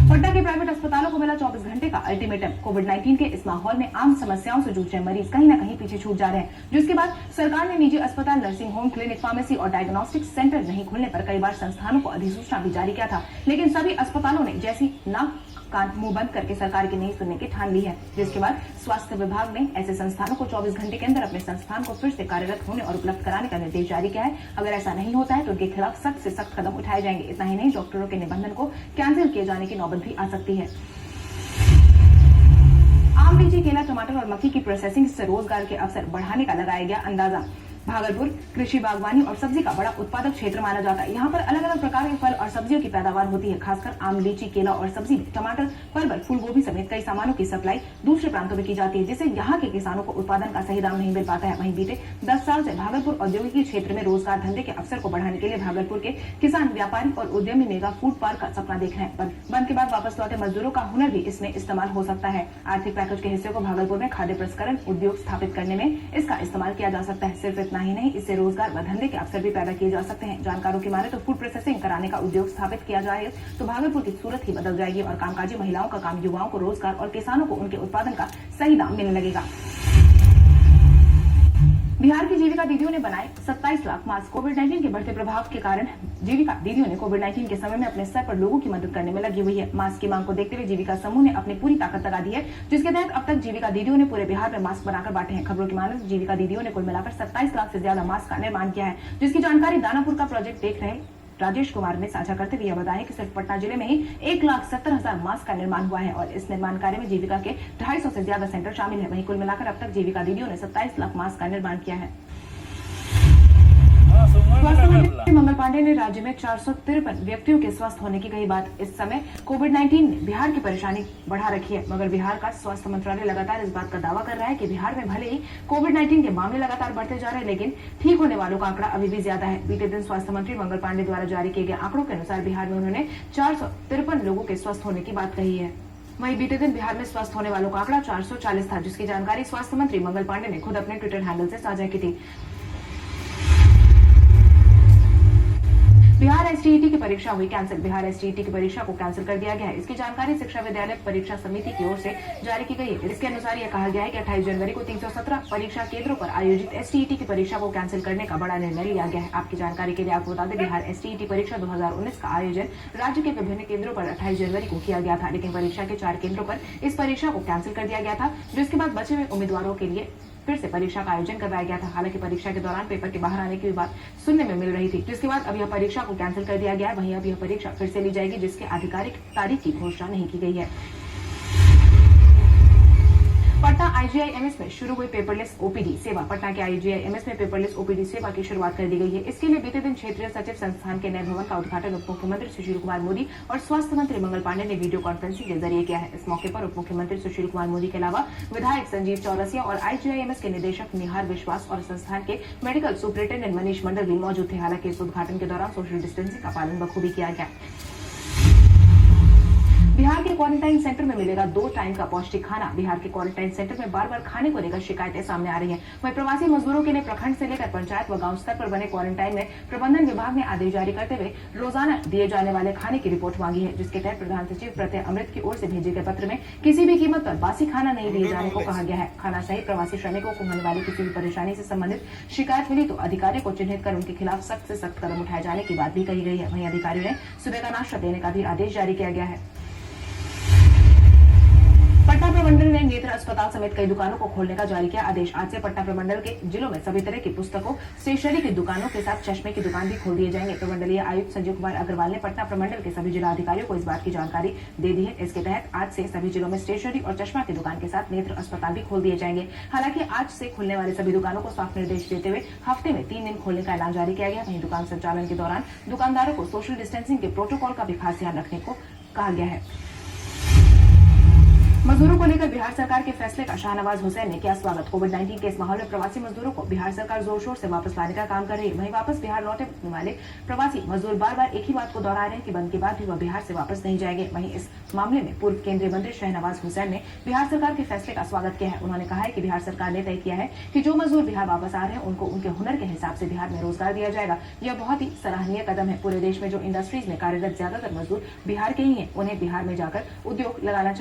पटना के प्राइवेट अस्पतालों को मिला 24 घंटे का अल्टीमेटम। कोविड-19 के इस माहौल में आम समस्याओं से जूझ रहे मरीज कहीं न कहीं पीछे छूट जा रहे हैं, जिसके बाद सरकार ने निजी अस्पताल, नर्सिंग होम, क्लिनिक, फार्मेसी और डायग्नोस्टिक सेंटर नहीं खुलने पर कई बार संस्थानों को अधिसूचना भी जारी किया था, लेकिन सभी अस्पतालों ने जैसी नाक कान मुंह बंद करके सरकार की नहीं सुनने की ठान ली है, जिसके बाद स्वास्थ्य विभाग ने ऐसे संस्थानों को 24 घंटे के अंदर अपने संस्थान को फिर से कार्यरत होने और उपलब्ध कराने का निर्देश जारी किया है। अगर ऐसा नहीं होता है तो उनके खिलाफ सख्त से सख्त कदम उठाए जाएंगे। इतना ही नहीं, डॉक्टरों के निबंधन को कैंसिल किए जाने की नौबत भी आ सकती है। आम, लीची, केला, टमाटर और मक्की की प्रोसेसिंग से रोजगार के अवसर बढ़ाने का लगाया गया अंदाजा। भागलपुर कृषि, बागवानी और सब्जी का बड़ा उत्पादक क्षेत्र माना जाता है। यहाँ पर अलग अलग प्रकार के फल और सब्जियों की पैदावार होती है। खासकर आम, लीची, केला और सब्जी, टमाटर, परवल, फूल गोभी समेत कई सामानों की सप्लाई दूसरे प्रांतों में की जाती है, जिससे यहाँ के किसानों को उत्पादन का सही दाम नहीं मिल पाता है। वहीं बीते 10 साल से भागलपुर औद्योगिकी क्षेत्र में रोजगार धंधे के अवसर को बढ़ाने के लिए भागलपुर के किसान, व्यापारी और उद्यमी मेगा फूड पार्क का सपना देख रहे हैं। बंद के बाद वापस लौटे मजदूरों का हुनर भी इसमें इस्तेमाल हो सकता है। आर्थिक पैकेज के हिस्से को भागलपुर में खाद्य प्रसंस्करण उद्योग स्थापित करने में इसका इस्तेमाल किया जा सकता है। सिर्फ इतना ही नहीं, इससे रोजगार व धंधे के अवसर भी पैदा किए जा सकते हैं। जानकारों की माने तो फूड प्रोसेसिंग कराने का उद्योग स्थापित किया जाए तो भागलपुर की सूरत ही बदल जाएगी और कामकाजी महिलाओं का काम, युवाओं को रोजगार और किसानों को उनके उत्पादन का सही दाम मिलने लगेगा। बिहार की जीविका दीदियों ने बनाए 27 लाख मास्क। कोविड-19 के बढ़ते प्रभाव के कारण जीविका दीदियों ने कोविड-19 के समय में अपने स्तर पर लोगों की मदद करने में लगी हुई है। मास्क की मांग को देखते हुए जीविका समूह ने अपनी पूरी ताकत लगा दी है, जिसके तहत अब तक जीविका दीदियों ने पूरे बिहार में मास्क बनाकर बांटे हैं। खबरों की माने तो जीविका दीदियों ने कुल मिलाकर 27 लाख से ज्यादा मास्क का निर्माण किया है, जिसकी जानकारी दानापुर का प्रोजेक्ट देख रहे राजेश कुमार ने साझा करते हुए बताया कि सिर्फ पटना जिले में ही 1,70,000 मास्क का निर्माण हुआ है और इस निर्माण कार्य में जीविका के 250 से ज्यादा सेंटर शामिल है। वहीं कुल मिलाकर अब तक जीविका दीदियों ने 27 लाख मास्क का निर्माण किया है। स्वास्थ्य मंत्री मंगल पांडे ने राज्य में 453 व्यक्तियों के स्वस्थ होने की कही बात। इस समय कोविड-19 ने बिहार की परेशानी बढ़ा रखी है, मगर बिहार का स्वास्थ्य मंत्रालय लगातार इस बात का दावा कर रहा है कि बिहार में भले ही कोविड-19 के मामले लगातार बढ़ते जा रहे हैं, लेकिन ठीक होने वालों का आंकड़ा अभी भी ज्यादा है। बीते दिन स्वास्थ्य मंत्री मंगल पांडे द्वारा जारी किए गए आंकड़ों के अनुसार बिहार में उन्होंने 453 लोगों के स्वस्थ होने की बात कही है। वहीं बीते दिन बिहार में स्वस्थ होने वालों का आंकड़ा 440 था, जिसकी जानकारी स्वास्थ्य मंत्री मंगल पांडे ने खुद अपने ट्विटर हैंडल से साझा की थी। बिहार एसटीईटी की परीक्षा हुई कैंसिल। बिहार एसटीईटी की परीक्षा को कैंसिल कर दिया गया है। इसकी जानकारी शिक्षा विद्यालय परीक्षा समिति की ओर से जारी की गई है। इसके अनुसार यह कहा गया है कि 28 जनवरी को 317 परीक्षा केंद्रों पर आयोजित एसटीईटी की परीक्षा को कैंसिल करने का बड़ा निर्णय लिया गया है। आपकी जानकारी के लिए आपको बता दें, बिहार एसटीईटी परीक्षा 2019 का आयोजन राज्य के विभिन्न केंद्रों पर 28 जनवरी को किया गया था, लेकिन परीक्षा के 4 केंद्रों पर इस परीक्षा को कैंसिल कर दिया गया था, जिसके बाद बचे हुए उम्मीदवारों के लिए फिर से परीक्षा का आयोजन करवाया गया था। हालांकि परीक्षा के दौरान पेपर के बाहर आने की बात सुनने में मिल रही थी, जिसके बाद अब यह परीक्षा को कैंसिल कर दिया गया है। वहीं अब यह परीक्षा फिर से ली जाएगी, जिसके आधिकारिक तारीख की घोषणा नहीं की गई है। पटना आईजीआईएमएस में शुरू हुई पेपरलेस ओपीडी सेवा। पटना के आईजीआईएमएस में पेपरलेस ओपीडी सेवा की शुरुआत कर दी गई है। इसके लिए बीते दिन क्षेत्रीय सचिव संस्थान के नए भवन का उद्घाटन उप मुख्यमंत्री सुशील कुमार मोदी और स्वास्थ्य मंत्री मंगल पांडे ने वीडियो कॉन्फ्रेंसिंग के जरिए किया है। इस मौके पर उप मुख्यमंत्री सुशील कुमार मोदी के अलावा विधायक संजीव चौरसिया और आईजीआईएमएस के निदेशक निहार विश्वास और संस्थान के मेडिकल सुपरिटेंडेंट मनीष मंडल भी मौजूद थे। हालांकि इस उद्घाटन के दौरान सोशल डिस्टेंसिंग का पालन बखूबी किया गया। बिहार के क्वारंटाइन सेंटर में मिलेगा 2 टाइम का पौष्टिक खाना। बिहार के क्वारंटाइन सेंटर में बार बार खाने को लेकर शिकायतें सामने आ रही हैं। वहीं प्रवासी मजदूरों के लिए प्रखंड से लेकर पंचायत व गांव स्तर पर बने क्वारंटाइन में प्रबंधन विभाग ने आदेश जारी करते हुए रोजाना दिए जाने वाले खाने की रिपोर्ट मांगी है, जिसके तहत प्रधान सचिव प्रत्यय अमृत की ओर से भेजे गए पत्र में किसी भी कीमत पर बासी खाना नहीं दिए जाने को कहा गया है। खाना सहित प्रवासी श्रमिकों को होने वाली किसी भी परेशानी से संबंधित शिकायत मिली तो अधिकारियों को चिन्हित कर उनके खिलाफ सख्त से सख्त कदम उठाए जाने की बात भी कही गई है। वहीं अधिकारियों ने सुबह का नाश्ता देने का भी आदेश जारी किया गया है। पटना प्रमंडल ने नेत्र अस्पताल समेत कई दुकानों को खोलने का जारी किया आदेश। आज से पटना प्रमंडल के जिलों में सभी तरह की पुस्तकों, स्टेशनरी की दुकानों के साथ चश्मे की दुकान भी खोल दिए जाएंगे। प्रमंडलीय आयुक्त संजीव कुमार अग्रवाल ने पटना प्रमंडल के सभी जिला अधिकारियों को इस बात की जानकारी दे दी है। इसके तहत आज से सभी जिलों में स्टेशनरी और चश्मा की दुकान के साथ नेत्र अस्पताल भी खोल दिए जाएंगे। हालांकि आज से खुलने वाले सभी दुकानों को साफ निर्देश देते हुए हफ्ते में 3 दिन खोलने का ऐलान जारी किया गया। वहीं दुकान संचालन के दौरान दुकानदारों को सोशल डिस्टेंसिंग के प्रोटोकॉल का भी खास ध्यान रखने को कहा गया है। मजदूरों को लेकर बिहार सरकार के फैसले का शाहनवाज हुसैन ने किया स्वागत। कोविड-19 के इस माहौल में प्रवासी मजदूरों को बिहार सरकार जोर शोर से वापस लाने का काम कर रही है। वहीं वापस बिहार लौटे वाले प्रवासी मजदूर बार बार एक ही बात को दोहरा रहे हैं कि बंद के बाद भी वह बिहार से वापस नहीं जाएंगे। वहीं इस मामले में पूर्व केंद्रीय मंत्री शाहनवाज हुसैन ने बिहार सरकार के फैसले का स्वागत किया है। उन्होंने कहा है कि बिहार सरकार ने तय किया है कि जो मजदूर बिहार वापस आ रहे हैं उनको उनके हुनर के हिसाब से बिहार में रोजगार दिया जाएगा। यह बहुत ही सराहनीय कदम है। पूरे देश में जो इंडस्ट्रीज में कार्यरत ज्यादातर मजदूर बिहार के ही हैं, उन्हें बिहार में जाकर उद्योग लगाना